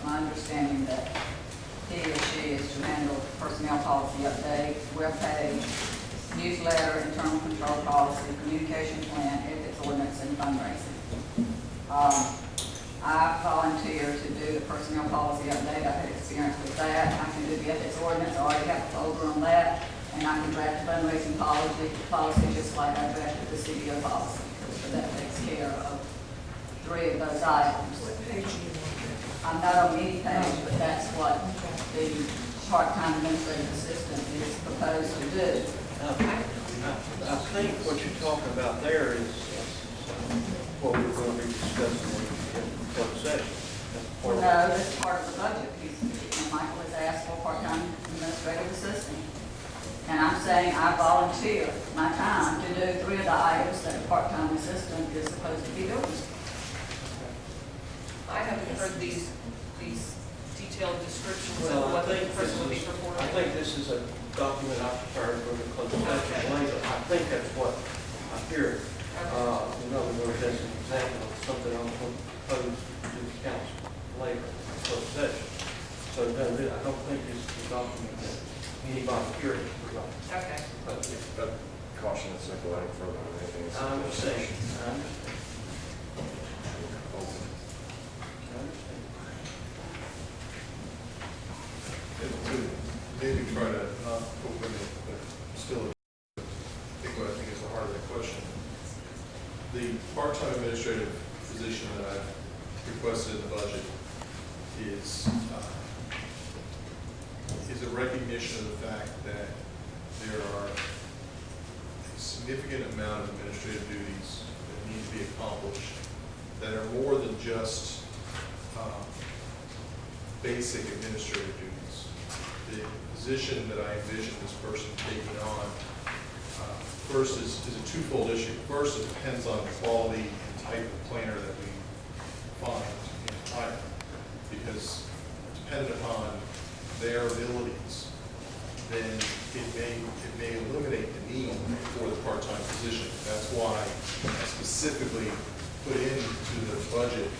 my understanding that he or she is to handle personnel policy update, webpage, newsletter, internal control policy, communication plan, ethics ordinance, and fundraising. I volunteer to do the personnel policy update. I've had experience with that. I can do the ethics ordinance. I already have a folder on that. And I can draft the fundraising policy just like I drafted the CBO policy. So that takes care of 3 of those items. What page do you want there? I'm not on any page, but that's what the part-time administrative assistant is proposed to do. I think what you're talking about there is what we're going to be discussing in closed session. No, that's part of the budget piece. And Michael has asked for part-time administrative assistant. And I'm saying I volunteer my time to do 3 of the items that a part-time assistant is supposed to be doing. I haven't heard these detailed descriptions Well, of I what the think person will be performing. I think this is a document I prepared for the closed session later. I think that's what I hear. In other words, that's an example of something I'm going to propose to the council later in closed session. So no, I don't think this is a document that anybody here is providing. Okay. Caution and simple, I think further on anything. I understand. I understand. And to maybe try to not open it, but still, I think is the heart of the question. The part-time administrative position that I've requested in the budget is a recognition of the fact that there are a significant amount of administrative duties that need to be accomplished that are more than just basic administrative duties. The position that I envision this person taking on, first is a twofold issue. First, it depends on the quality and type of planner that we find and hire, because dependent upon their abilities, then it may eliminate the need for the part-time position. That's why I specifically put into the budget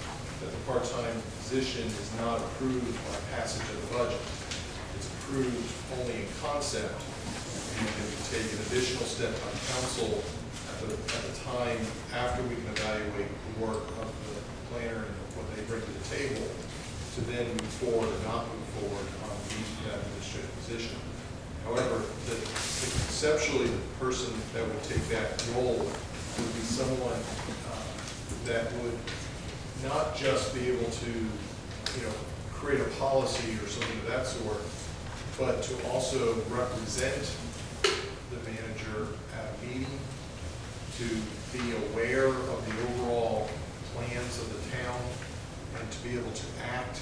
that the part-time position is not approved by passage of the budget. It's approved only in concept, and it can take an additional step by council at the time after we can evaluate the work of the planner and what they bring to the table to then move forward or not move forward on that administrative position. However, conceptually, the person that would take that role would be someone that would not just be able to, create a policy or something of that sort, but to also represent the manager at a meeting, to be aware of the overall plans of the town, and to be able to act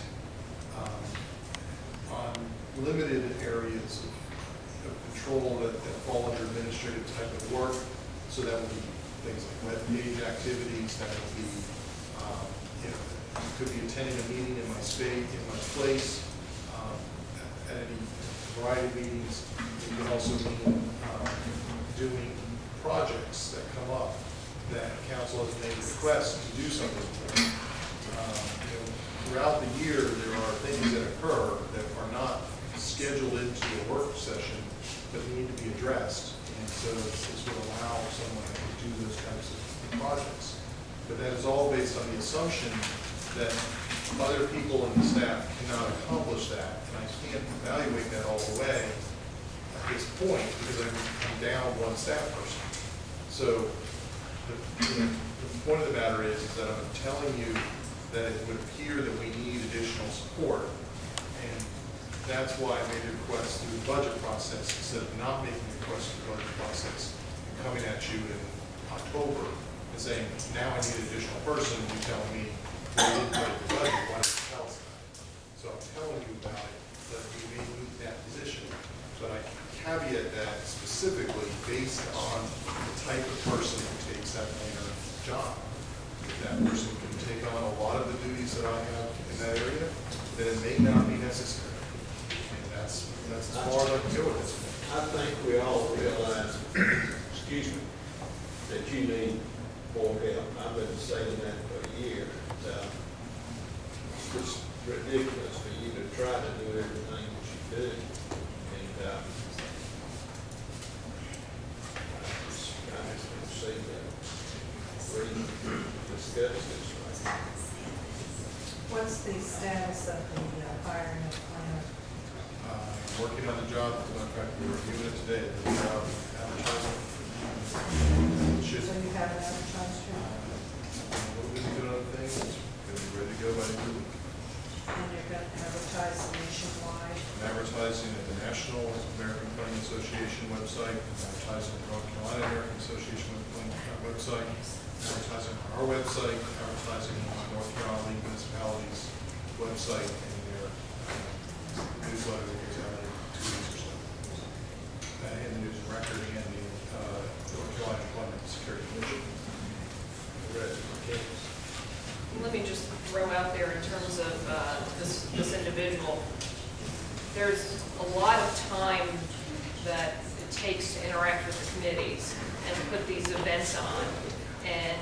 on limited areas of control that fall under administrative type of work. So that would be things like web page activities, that would be, could be attending a meeting in my place, at any variety of meetings. It can also mean doing projects that come up that council has made requests to do something for. Throughout the year, there are things that occur that are not scheduled into a work session, but need to be addressed. And so this would allow someone to do those types of projects. But that is all based on the assumption that other people in the staff cannot accomplish that. And I can't evaluate that all the way at this point because I'm down one staff person. So the point of the matter is that I'm telling you that it would appear that we need additional support. And that's why I made a request through the budget process instead of not making a request through the budget process and coming at you in October and saying, now I need an additional person, and you telling me, well, you didn't write the budget, why didn't you tell us that? So I'm telling you about it, that we may need that position. But I caveat that specifically based on the type of person who takes that planner job. If that person can take on a lot of the duties that I have in that area, then it may not be necessary. And that's as far as I can go with this. I think we all realize, excuse me, that you need more help. I've been saying that for a year. ridiculous for you to try to do everything that you do. And, I just don't see that reason to discuss this right now. What's the status of the hiring of planner? Working on the job, as a matter of fact, we're reviewing it today, the job advertising. Should, So you have an advertised job, we'll be doing other things, it's gonna be ready to go by the end of the week. and you're going to advertise nationwide. I'm advertising at the National American Planning Association website, advertising at the North Carolina American Association website, advertising on our website, advertising on North Carolina League Municipalities website, and their newsletter that goes out every 2 weeks or so. In the News and Record and the North Carolina Employment Security Commission. Let me just throw out there in terms of this individual. There's a lot of time that it takes to interact with the committees and put these events on. And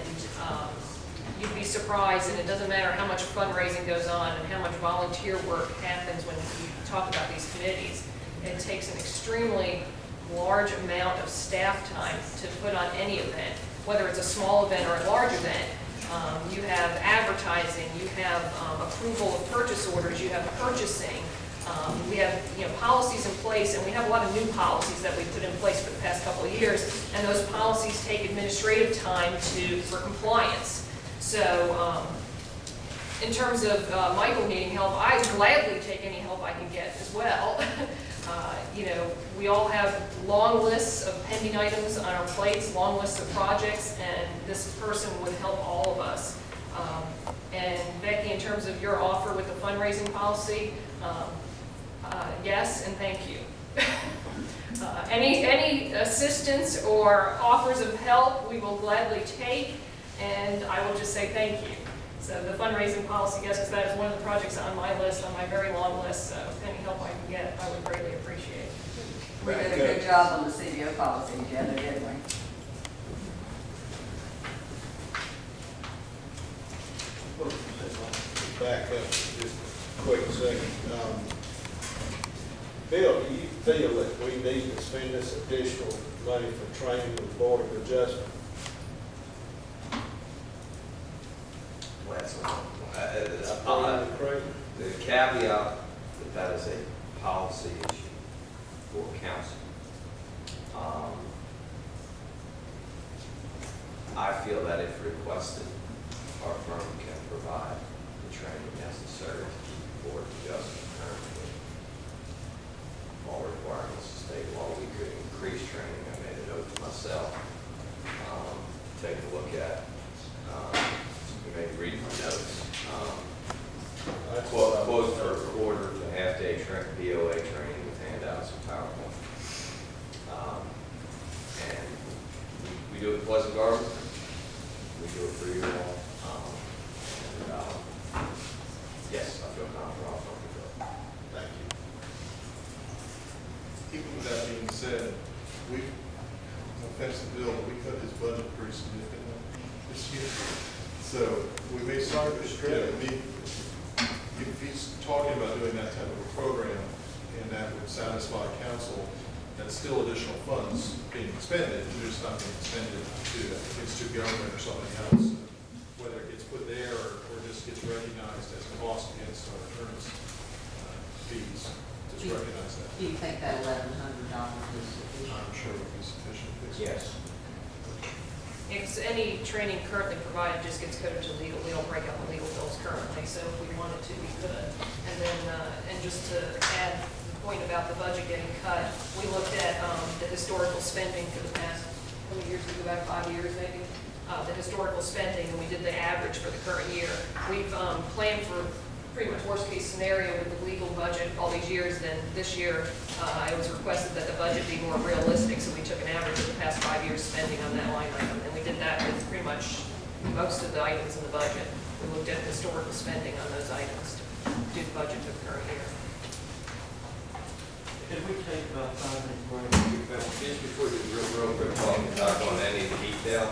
you'd be surprised, and it doesn't matter how much fundraising goes on and how much volunteer work happens when you talk about these committees. It takes an extremely large amount of staff time to put on any event, whether it's a small event or a large event. You have advertising, you have approval of purchase orders, you have purchasing. We have policies in place, and we have a lot of new policies that we put in place for the past couple of years, and those policies take administrative time for compliance. So in terms of Michael needing help, I gladly take any help I can get as well. We all have long lists of pending items on our plates, long lists of projects, and this person would help all of us. And Becky, in terms of your offer with the fundraising policy, yes, and thank you. Any assistance or offers of help, we will gladly take, and I will just say thank you. So the fundraising policy, yes, because that is one of the projects on my list, on my very long list, so any help I can get, I would greatly appreciate. We did a good job on the CBO policy together, didn't we? Back up just a quick second. Bill, do you feel that we need to spend this additional money for training with Board of Adjustment? Well, that's Craig? the caveat that is a policy issue for council. I feel that if requested, our firm can provide the training necessary to keep Board of Adjustment currently. All requirements of state law, we could increase training. I made a note to myself. Take a look at. Maybe read my notes. Quote for a quarter to half-day BOA training with handouts and PowerPoint. And we do it in Pleasant Garden. We do it for you all. Yes, I feel confident. I'll help you go. Thank you. Even with that being said, no offense to Bill, but we cut his budget pretty significantly this year. So we may start this if he's talking about doing that type of a program and that would satisfy council, that's still additional funds being expended, they're just not being expended to institute government or something else. Whether it gets put there or just gets recognized as a cost against our attorney's fees, just recognize that. Do you think that $1,100 is sufficient? I'm sure it would be sufficient. Yes. If any training currently provided just gets coded to legal, we don't break out the legal bills currently, so if we wanted to, we could. And then, and just to add the point about the budget getting cut, we looked at the historical spending for the past, how many years, we go back 5 years maybe? The historical spending, and we did the average for the current year. We've planned for pretty much worst case scenario with the legal budget all these years. Then this year, it was requested that the budget be more realistic, so we took an average of the past 5 years spending on that line item, and we did that with pretty much most of the items in the budget. We looked at historical spending on those items to do the budget for the current year. Can we take about 5 minutes break? Just before you real quick talk on any of the detail,